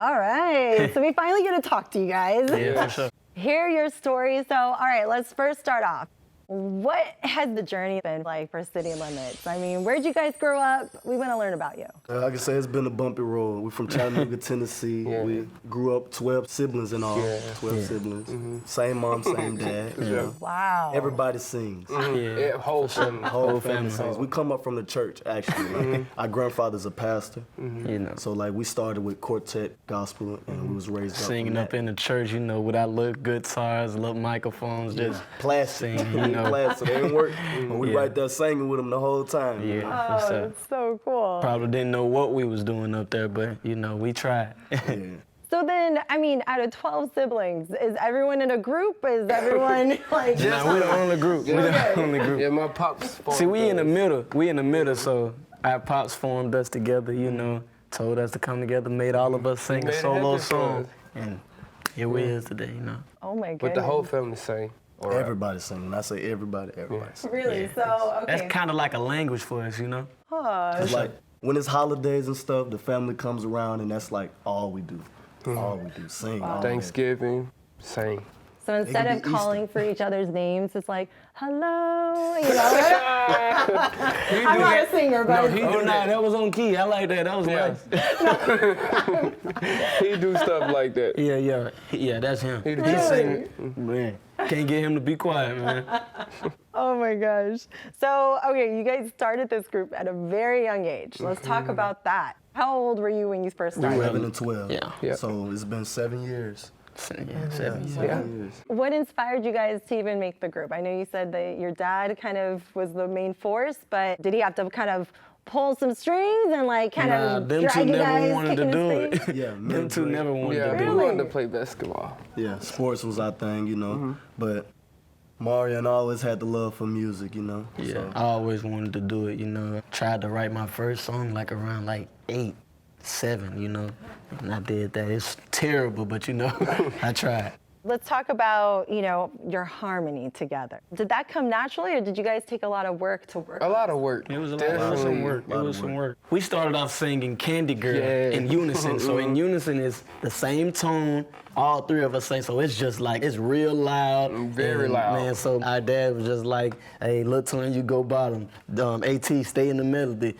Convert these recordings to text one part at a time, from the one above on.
All right, so we finally get to talk to you guys. Yeah, for sure. Hear your stories. So, all right, let's first start off. What has the journey been like for CitiLimitz? I mean, where'd you guys grow up? We want to learn about you. I can say it's been a bumpy road. We're from Chattanooga, Tennessee. Yeah. We grew up 12 siblings in all. 12 siblings. Same mom, same dad. You know. Wow. Everybody sings. Yeah, whole family. Whole family sings. We come up from the church, actually. Like, our grandfather's a pastor. You know, So, like, we started with quartet gospel, and we was raised singing up up in the church, you know, with our little guitars, little microphones, just plastic. sing, you know. Plastic. They didn't work. But we right there singing with them the whole time. Yeah, for Oh, sure. that's so cool. Probably didn't know what we was doing up there, but you know, we tried. Yeah. So then, I mean, out of 12 siblings, is everyone in a group? Is everyone like? Nah, we the only group. We the only group. Yeah, my pops. See, we in the middle. We in the middle, so our pops formed us together, you know, told us to come together, made all of us sing a Made it solo happen for song. us. And here we is today, you know. Oh my goodness. With the whole family sing. All right. Everybody singing. When I say everybody singing. Really? So okay. That's kind of like a language for us, you know. It's like, when it's holidays and stuff, the family comes around, and that's like all we do. All we do, sing. all day. Thanksgiving, sing. So instead could of be calling for each other's names, it's like, hello, you know? I'm not a singer, but Oh, nah, that was on key. I like that. That was nice. He do stuff like that. Yeah, that's him. He the He truth. sing, man. Can't get him to be quiet, man. oh my gosh. So, okay, you guys started this group at a very young age. Let's talk about that. How old were you when you first started? 11 and 12. Yeah. So it's been 7 years. Yeah, 7 years. Yeah. What inspired you guys to even make the group? I know you said that your dad kind of was the main force, but did he have to kind of pull some strings and like kind of them drag two you never guys wanted to kicking do his feet? it. Yeah, Them middle two grade. never wanted Yeah, to we do it. Really? wanted to play basketball. Yeah, sports was our thing, you know. But Marion always had the love for music, you know. Yeah, So, I always wanted to do it, you know. Tried to write my first song like around like 8, 7, you know. And I did that. It's terrible, but you know, I tried. Let's talk about, you know, your harmony together. Did that come naturally, or did you guys take a lot of work to work? A lot of work. It was a lot of some work. It was some work. We started off singing Candy Girl Yeah. in unison. So in unison is the same tone, all three of us sing. So it's just like, it's real loud. Very And, loud. Man, so our dad was just like, hey, little twin, you go bottom. AT, stay in the melody.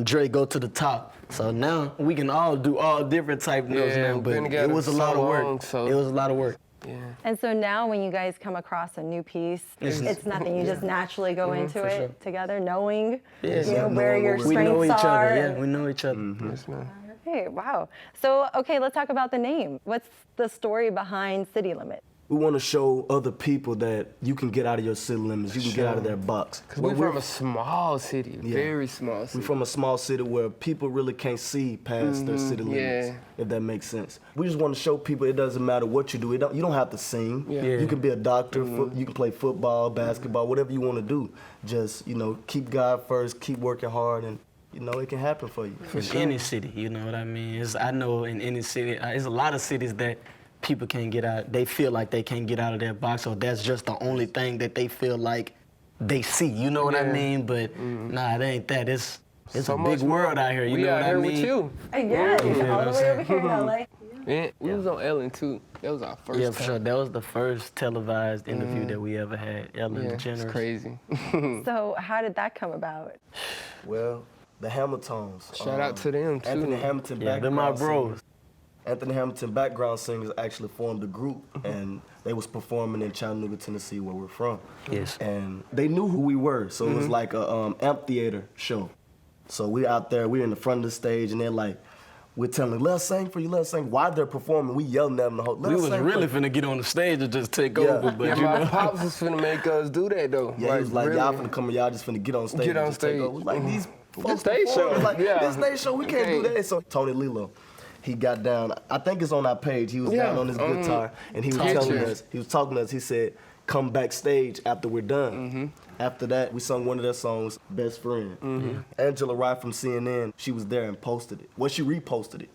Dre, go to the top. So now we can all do all different type notes Yeah, now, we've but been it together was a for lot so of work. long, so- It was a lot of work. Yeah. And so now when you guys come across a new piece, it's nothing. You just naturally go into it sure. together, knowing Yeah, you know, where knowing your what We know each strengths are. other. Yeah, we know each other. Yes, man. Okay, wow. So, okay, let's talk about the name. What's the story behind CitiLimitz? we want to show other people that you can get out of your city limits. You can get out of their box. Cause we're from a small city, very small city. We're from a small city where people really can't see past their city limits, yeah. if that makes sense. We just want to show people it doesn't matter what you do. You don't have to sing. Yeah. You can be a doctor. You can play football, basketball, whatever you want to do. Just, you know, keep God first, keep working hard, and, you know, it can happen for you. In any city, you know what I mean? I know in any city, there's a lot of cities that people can't get out. They feel like they can't get out of their box, or that's just the only thing that they feel like they see. You know what I Yeah. mean? But nah, it ain't that. It's So a much big world out here. You we know out what I here mean? with you. Yeah, all the way over here in LA. Yeah, we was on Ellen too. That was our first Yeah, time. for sure. That was the first televised interview that we ever had. Ellen Yeah, DeGeneres. it's crazy. So, how did that come about? Well, the Hamiltons. Shout out to them too. Anthony Hamilton Yeah, they're my background bros. singers. Anthony Hamilton background singers actually formed a group, and they was performing in Chattanooga, Tennessee, where we're from. Yes. And they knew who we were, so it was like a amphitheater show. So we out there, we're in the front of the stage, and they're like, we're telling them, let us sing for you, let us sing. While they're performing, we yelling at them the whole, let We us was sing really for you. finna get on the stage and just take Yeah. over, but Yeah, you my know. pops was finna make us do that though. Yeah, he was like, really. y'all finna come and y'all just finna get on stage. Get and on just take stage. over. Like, these folks stage performing. show. Like, Yeah. this stage show, we can't do that. So Tony Lilo, he got down, I think it's on our page, he was Yeah, down on his guitar, and he was telling us, he was talking to us, he said, come backstage after we're done. After that, we sung one of their songs, Best Friend. Angela Rye from CNN, she was there and posted it. Well, she reposted it,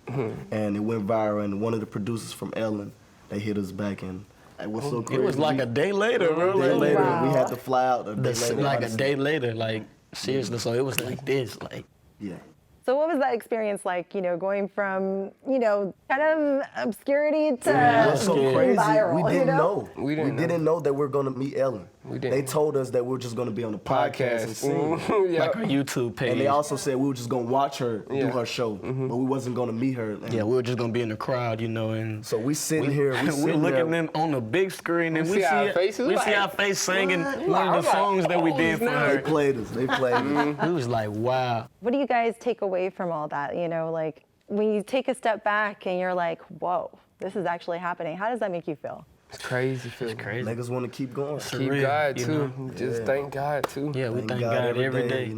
and it went viral, and one of the producers from Ellen, they hit us back, and it was so crazy. It was like a day later, bro. A day Like, later, Wow. we had to fly out a day later. like a honestly. day later, like seriously. So it was like this, like Yeah. So what was that experience like, going from, kind of obscurity to What's so crazy, viral, we didn't know. We didn't know that we're going to meet Ellen. We didn't They know. told us that we were just going to be on the podcast and sing. Yeah. Like our YouTube page. And they also said we were just going to watch her do Yeah. her show, but we wasn't going to meet her. And Yeah, we were just gonna be in the crowd, and so we sitting here, we we sitting look there. at them on the big screen, and We we see our faces, we see like, our face singing what? one of the songs that we did for They her. played us. They played us. It was like, wow. What do you guys take away from all that? Like when you take a step back and you're like, whoa, this is actually happening. How does that make you feel? It's crazy feeling. Crazy. Niggas want to keep going. Keep Surreal, God you too. know? Just thank God too. Yeah, we thank God every day.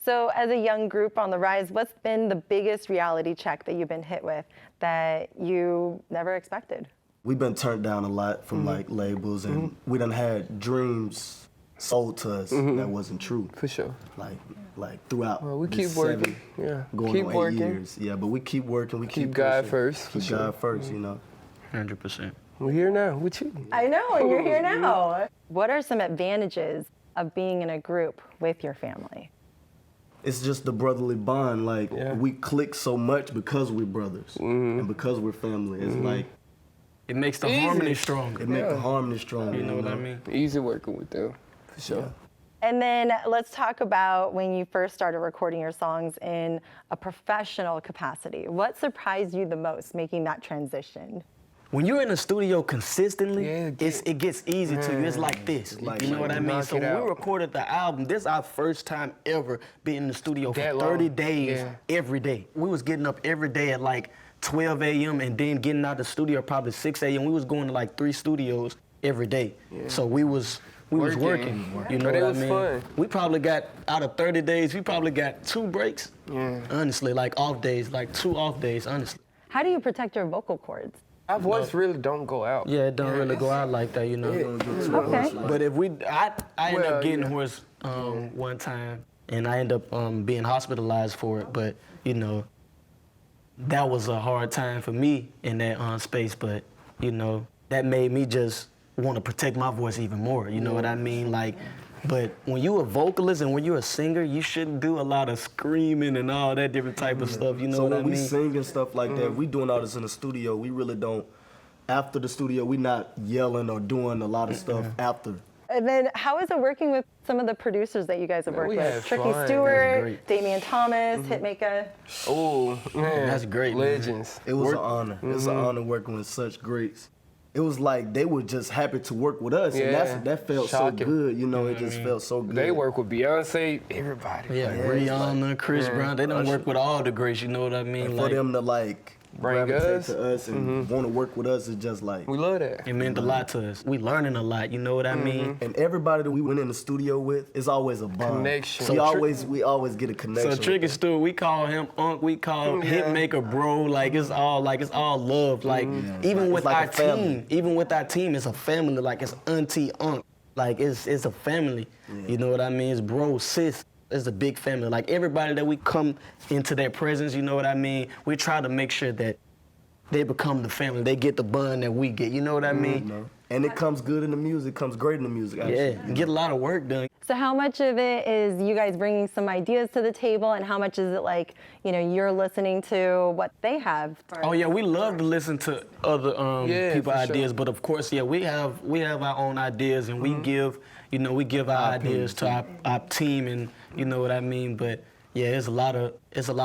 So as a young group on the rise, what's been the biggest reality check that you've been hit with that you never expected? We've been turned down a lot from like labels, and we done had dreams sold to us that wasn't true. For sure. Like throughout. Well, we this keep working. 7, Yeah. going Keep on 8 working. years. Yeah, but we keep working. We Keep God pushing. first, for Keep sure. God first. 100%. We're here now with you. I know, and you're here now. What are some advantages of being in a group with your family? It's just the brotherly bond. Like Yeah. we click so much because we're brothers and because we're family. It's like It makes the Easy. harmony stronger. it makes the harmony stronger. You know what I mean? Easy working with them. For sure. And then let's talk about when you first started recording your songs in a professional capacity. What surprised you the most making that transition? When you're in the studio consistently, Yeah, it gets easy to you. It's like this. like You know what I mean? knock So it when we out. recorded the album, this is our first time ever being in the studio for That long. 30 days Yeah. every day. We was getting up every day at like 12 a.m. and then getting out the studio probably 6 a.m. We was going to like 3 studios every day. So we was Working. working. You know But it what was I mean? fun. We probably got out of 30 days, we probably got 2 breaks. Yeah. Honestly, like off days, like 2 off days, honestly. How do you protect your vocal cords? Our voice really don't go out. Yeah, it don't really go out like that, Okay. But if I ended Well, up getting yeah. hoarse one time, and I ended up being hospitalized for it. But that was a hard time for me in that space. But that made me just want to protect my voice even more. You know what I mean? Like, but when you a vocalist and when you're a singer, you shouldn't do a lot of screaming and all that different type of stuff. You know So what I when we mean? sing and stuff like that, we doing all this in the studio. We really don't. After the studio, we not yelling or doing a lot of stuff after. And then how is it working with some of the producers that you guys have worked we with? had Tricky fun. That's Stewart, great. Damian Thomas, Hitmaker. Oh, man. That's great, man. Legends. It was an honor. It's an honor working with such greats. It was like they were just happy to work with us, and Yeah. that felt Shocking. so good. It just felt so good. They work with Beyonce, everybody. Yeah, it's Rihanna, Chris Brown, they don't Usher. work with all the greats. You know what I mean? And for them to Bring gravitate us. to us and want to work with us is just like. We love that. It meant a lot to us. We learning a lot. You know what I mean? And everybody that we went in the studio with is always a bond. Connection. We So always get a connection. So with Tricky them. Stewart, we call him Unc, we call Yeah. Hitmaker bro, like it's all love. Like even with like our a family. team, it's a family, like it's Auntie Unc. Like it's a family. You know what I mean? It's bro, sis. It's a big family. Like everybody that we come into their presence, you know what I mean? We try to make sure that they become the family. They get the bond that we get. You know what I mean? And it comes good in the music, comes great in the music. Actually. Yeah, get a lot of work done. So how much of it is you guys bringing some ideas to the table, and how much is it like, you're listening to what they have? Oh yeah, we love to listen to other Yeah, people for ideas, sure. but of course, yeah, we have our own ideas, and we give our ideas to our team, and you know what I mean. But yeah, it's a lot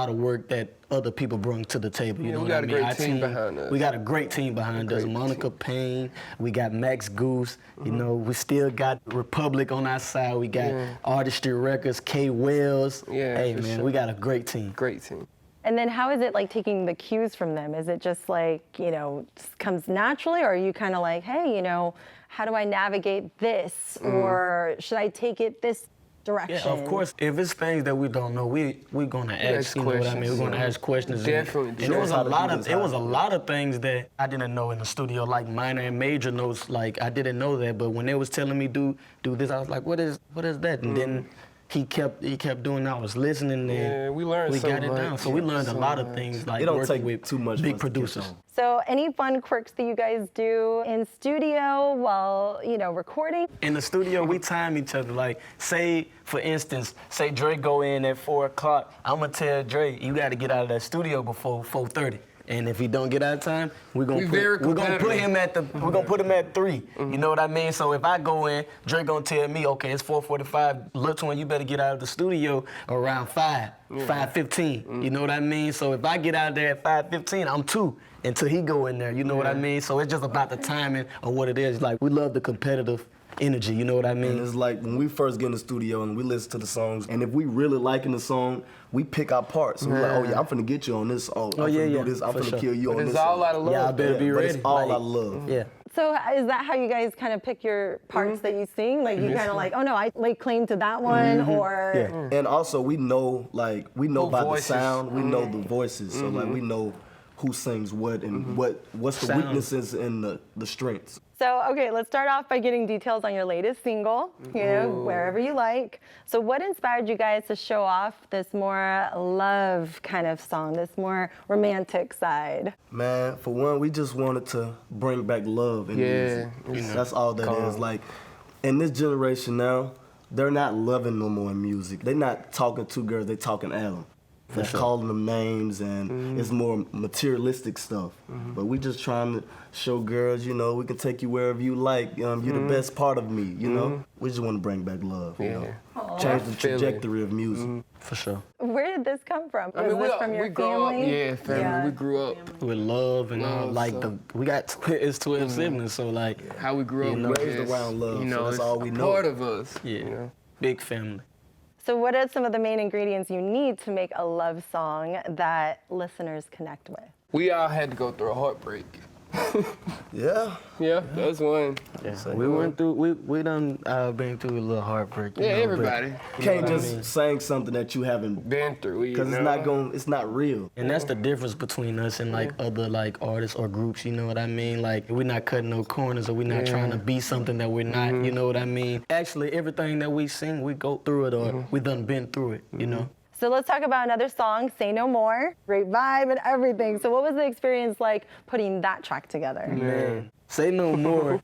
of work that other people bring to the table. You know we what got I a mean? great Our team behind us. We got a great team behind us. great Monica Payne, we got Max Goose. We still got Republic on our side. We got Artistry Records, K Wells. Yeah, hey for man, sure. we got a great team. Great team. And then how is it like taking the cues from them? Is it just like, just comes naturally, or are you kind of like, hey, how do I navigate this? Or should I take it this direction? Yeah, of course. If it's things that we don't know, we're gonna ask. ask You know what I mean? questions. We're gonna ask questions. Definitely. And it was How a to lot do of this, it how was to a do lot of things that I didn't know in the studio, like minor and major notes. Like I didn't know that, but when they was telling me do this, I was like, what is that? And then, he kept doing. I was listening, and Yeah, we learned so got it much. down. So we learned a So lot of much. things, like It don't working take with too much big for us to catch producers. on. So any fun quirks that you guys do in studio while, recording? In the studio, we time each other. Like, say, for instance, say Dre go in at 4 o'clock. I'm gonna tell Dre, you gotta get out of that studio before 4:30. And if he don't get out of time, we're gonna put him at 3. You know what I mean? So if I go in, Dre gonna tell me, okay, it's 4:45. Look, one, you better get out of the studio around 5:15. You know what I mean? So if I get out there at 5:15, I'm 2 until he go in there. You know what I mean? So it's just about the timing of what it is. Like, we love the competitive energy. You know what I mean? And it's like when we first get in the studio and we listen to the songs, and if we really liking the song, we pick our parts. So we're like, oh yeah, I'm finna get you on this. I'm finna do this. I'm for finna sure. kill you But on it's this. all song. out of love. Yeah, I better be But ready. it's all Like, out of love. Yeah. So is that how you guys kind of pick your parts that you sing? Like you kind of like, oh no, I lay claim to that one, or Yeah. And also we know by voices. the sound, we know the voices. So like we know who sings what and what's the Sound. weaknesses and the strengths. So, okay, let's start off by getting details on your latest single, wherever you like. So what inspired you guys to show off this more love kind of song, this more romantic side? Man, for one, we just wanted to bring back love in music. That's all that is. Like, in this generation now, they're not loving no more in music. They're not talking to girls, they talking at them. They're calling them names, and it's more materialistic stuff. But we just trying to show girls, we can take you wherever you like. You're the best part of me, We just want to bring back love, Change the trajectory of music. For sure. Where did this come from? I mean, Was this from your grew up. family? Yeah, family. Yeah. We grew up. With love and all, like so- we got 12 siblings, so like, How we grew up. raised is, around love, so that's it's all we a know. part of us. yeah, big family. So what are some of the main ingredients you need to make a love song that listeners connect with? We all had to go through a heartbreak. Yeah. Yeah, that's one. Yeah, we went through, we done been through a little heartbreak. Yeah, everybody. You can't just sing something that you haven't, Been through. because it's not real. And that's the difference between us and like other like artists or groups, you know what I mean? Like, we're not cutting no corners, or we're not trying to be something that we're not, you know what I mean? Actually, everything that we sing, we go through it, or we done been through it, you know? So let's talk about another song, Say No More. Great vibe and everything. So what was the experience like putting that track together? Man, Say No More.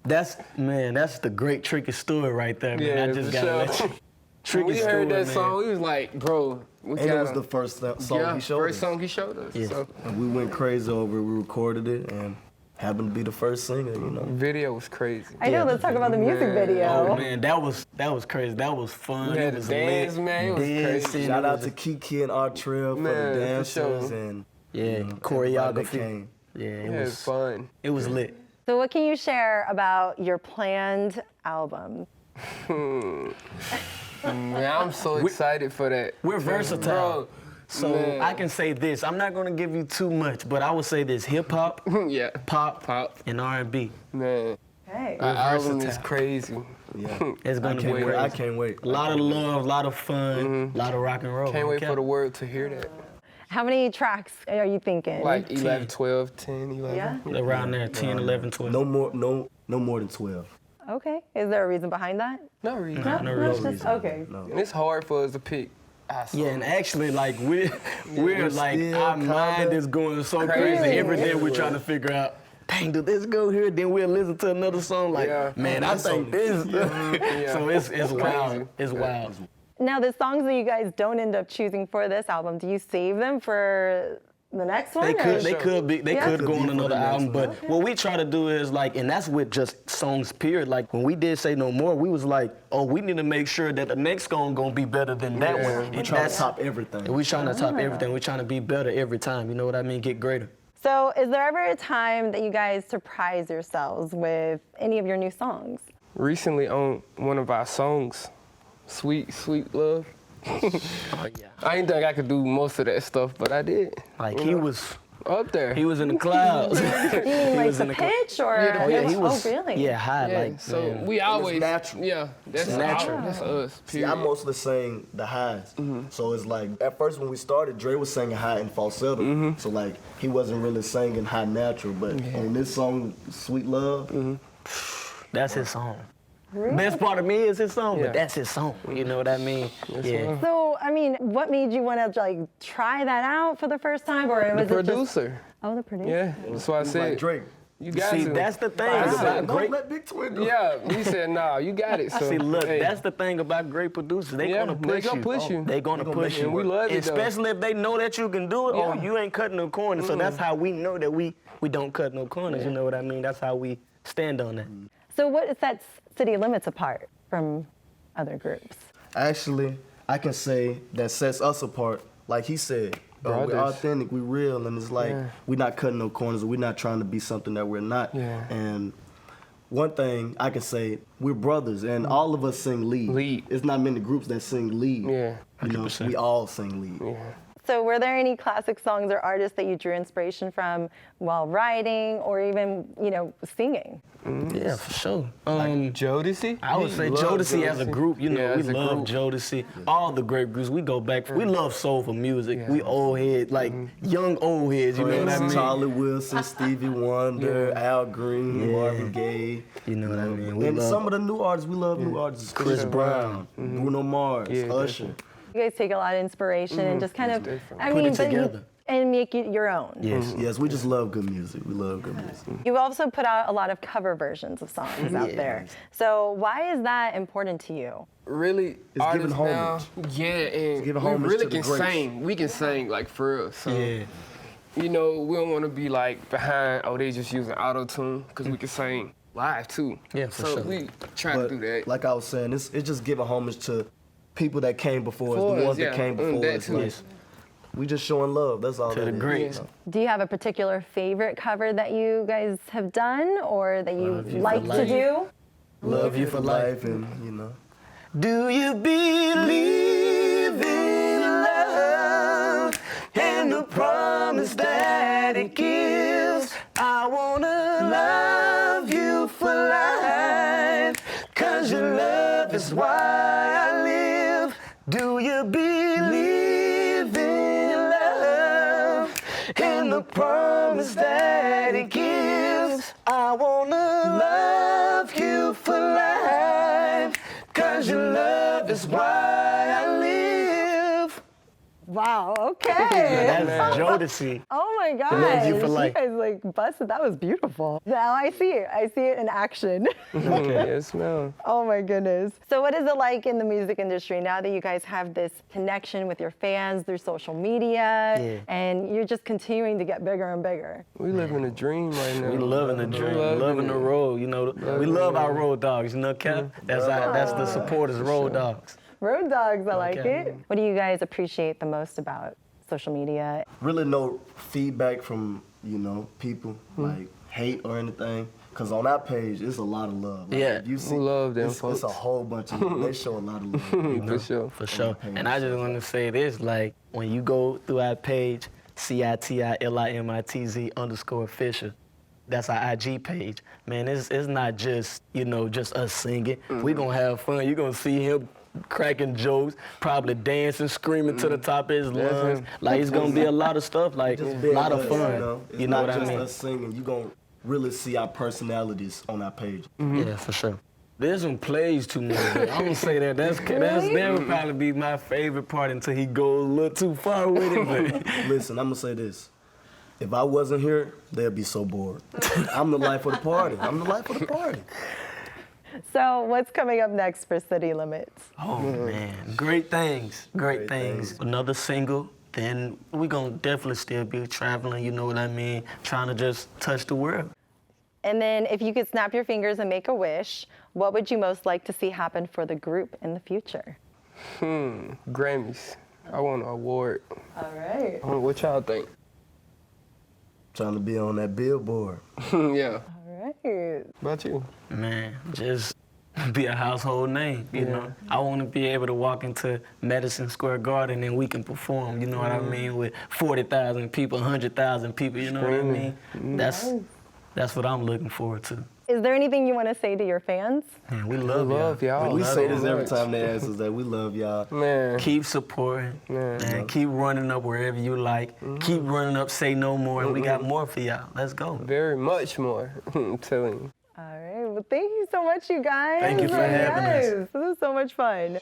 That's the great Tricky story right there, man. Yeah, I just for gotta sure. let you. When Tricky we story, heard that man. song, we was like, bro, we And it was gotta- the first song he showed first us. song he showed us. Yeah. So And we went crazy over it. We recorded it and happened to be the first singer, video was crazy. I know, let's talk about the music video. Oh man, that was crazy. That was fun. We had It to was dance, lit. man. It was crazy. Dancing, Shout it out was to Kiki and Artrell for Man, the for dancers sure. and yeah, everybody that choreography. came. Yeah, it It was was fun. it was lit. So what can you share about your planned album? Man, I'm so excited for that. We're versatile. Bro, So man. I can say this. I'm not gonna give you too much, but I would say this: hip hop, Yeah. pop, Pop. and R&B. Man, Hey. our album is versatile. crazy. Yeah. It's I gonna can't be wait. I crazy. can't wait. A lot of love, a lot of fun, a lot of rock and roll. Can't wait okay? for the world to hear that. How many tracks are you thinking? Like 11, 12, 10, 11. Yeah? Around there, 10, 11, 12. No more than 12. Okay. Is there a reason behind that? No reason. No real Just- reason. Okay. No. And it's hard for us to pick. Yeah, and actually, like we're like still our mind kinda is going so crazy. crazy. Every day we're Everywhere. trying to figure out, dang, did this go here? Then we'll listen to another song. Like, Yeah. man, I think this. Yeah. So it's wild. crazy. It's wild. Now, the songs that you guys don't end up choosing for this album, do you save them for the next one? They or- could, they Yeah. could go Could on be for another the next album, one. but what we try to do is like, and that's with just songs. Period. Like when we did Say No More, we was like, oh, we need to make sure that the next song gonna be better than that Yeah. one. We And try to that's- top everything. and we trying to top everything. We're trying to be better every time. You know what I mean? Get greater. So, is there ever a time that you guys surprise yourselves with any of your new songs? Recently on one of our songs, Sweet, Sweet Love. Oh yeah. I didn't think I could do most of that stuff, but I did. Like he was Up there. in the clouds. Do you mean like was the in the cl- pitch or? Yeah, Oh yeah, he was. Oh, really? Yeah, high. Yeah, Like so man. we always natural. Yeah, that's It's natural. That's us. See, I Period. mostly sing the highs. So it's like, at first when we started, Dre was singing high and falsetto. So like, he wasn't really singing high natural, but on this song, Sweet Love, That's his song. Best part of me is his song, Yeah. but that's his song. You know what I mean? Yeah. So, I mean, what made you want to like try that out for the first time, or The was it just? producer. Oh, the producer. Yeah, that's why I He's said. like Drake. You got See, to. that's the thing I about said, Don't great. let Big Twin do it. Yeah, he said, nah, you got it. So, See, look, hey, that's the thing about great producers. They Yeah, gonna they push gonna you. push you. They gonna They gonna push make you. it and we love it though. Especially if they know that you can do it. Oh, Yeah. you ain't cutting no corners. So that's how we know that we don't cut no corners. You know what I mean? That's how we stand on that. So, what sets CitiLimitz apart from other groups? Actually, I can say that sets us apart. Like he said, we're Brothers. authentic, we real, and it's like we're not cutting no corners. We're not trying to be something that we're not. Yeah. And one thing I can say, we're brothers, and all of us sing lead. Lead. It's not many groups that sing lead. Yeah. You know, 100%. we all sing lead. Yeah. So, were there any classic songs or artists that you drew inspiration from while writing, or even singing? Yeah, for sure. Jodeci? I would He say loved Jodeci as a group, Yeah, we as a love group. Jodeci. All the great groups, we go back. We love soulful music. Yeah. We old heads, like young old heads, you know what I mean? Charlie Wilson, Stevie Wonder, Al Green, Marvin Gaye. You know what I mean? We And love some of the new artists, we love new artists. Chris Brown, Bruno Mars, Yeah, Usher. You guys take a lot of inspiration and just kind of, different. I Put mean, it but you- together. and make it your own. Yes. Yes, we just love good music. We love good music. You've also put out a lot of cover versions of songs out there. So why is that important to you? Really, It's artists giving now, homage. yeah, and giving we homage really to the can greats. sing. We can sing like for real. So, Yeah. we don't want to be like behind, they just using auto-tune, because we can sing live too. Yeah, for so sure. we trying to But do that. like I was saying, it's just giving homage to people that came before us, For the us, ones yeah. that came before That us. too. Like, we just showing love. That's all. To that the is, greats. you know. Do you have a particular favorite cover that you guys have done or that you Love You for like to Life. do? Love you for life, and Do you believe in love and the promise that it gives? I wanna love you for life, 'cause your love is why I live. Do you believe in love and the promise that it gives? I wanna love you for life, 'cause your love is why I live. Wow, okay. That's Jodeci. Oh my gosh. Love You for Life. You guys like busted. That was beautiful. Now I see it. I see it in action. Yes, ma'am. Oh my goodness. So what is it like in the music industry now that you guys have this connection with your fans through social media and you're just continuing to get bigger and bigger? We living a dream right now. We loving the dream, loving the road, we love our road dogs, Cap? That's the supporters, road dogs. Road dogs, I like Okay. it. What do you guys appreciate the most about social media? really no feedback from people like hate or anything. Cause on our page, it's a lot of love. Like, Yeah. if you see, We love them it's folks. a whole bunch of love. They show a lot of love. For sure. For sure. And I just want to say this, like, when you go through our page, CitiLimitz_official, that's our IG page. Man, it's not just, just us singing. We gonna have fun. You're gonna see him cracking jokes, probably dancing, screaming to the top of his lungs. him. Like, it's gonna be a lot of stuff, like, a Just being lot of us, fun. It's You know not what I just mean? us singing. You gonna really see our personalities on our page. Yeah, for sure. This one plays too much. I'm gonna say that. That would probably be my favorite part until he goes a little too far with it. But Listen, I'm gonna say this. If I wasn't here, they'd be so bored. I'm the life of the party. I'm the life of the party. So what's coming up next for CitiLimitz? oh man, great things. Great things. Another single. Then we gonna definitely still be traveling. You know what I mean? Trying to just touch the world. And then if you could snap your fingers and make a wish, what would you most like to see happen for the group in the future? Grammys. I want an award. All right. What y'all think? Trying to be on that billboard. Yeah. All right. About you? Man, just be a household name, you know. I want to be able to walk into Madison Square Garden and we can perform, you know what I mean, with 40,000 people, 100,000 people, you know what I mean? That's what I'm looking forward to. Is there anything you want to say to your fans? Man, we love y'all. We love say you this every much. time they ask us that. We love y'all. Man. Keep supporting, man. Keep running up wherever you like. Keep running up, say no more, and we got more for y'all. Let's go. Very much more. I'm telling you. All right. Well, thank you so much, you guys. Thank you for having us. This was so much fun.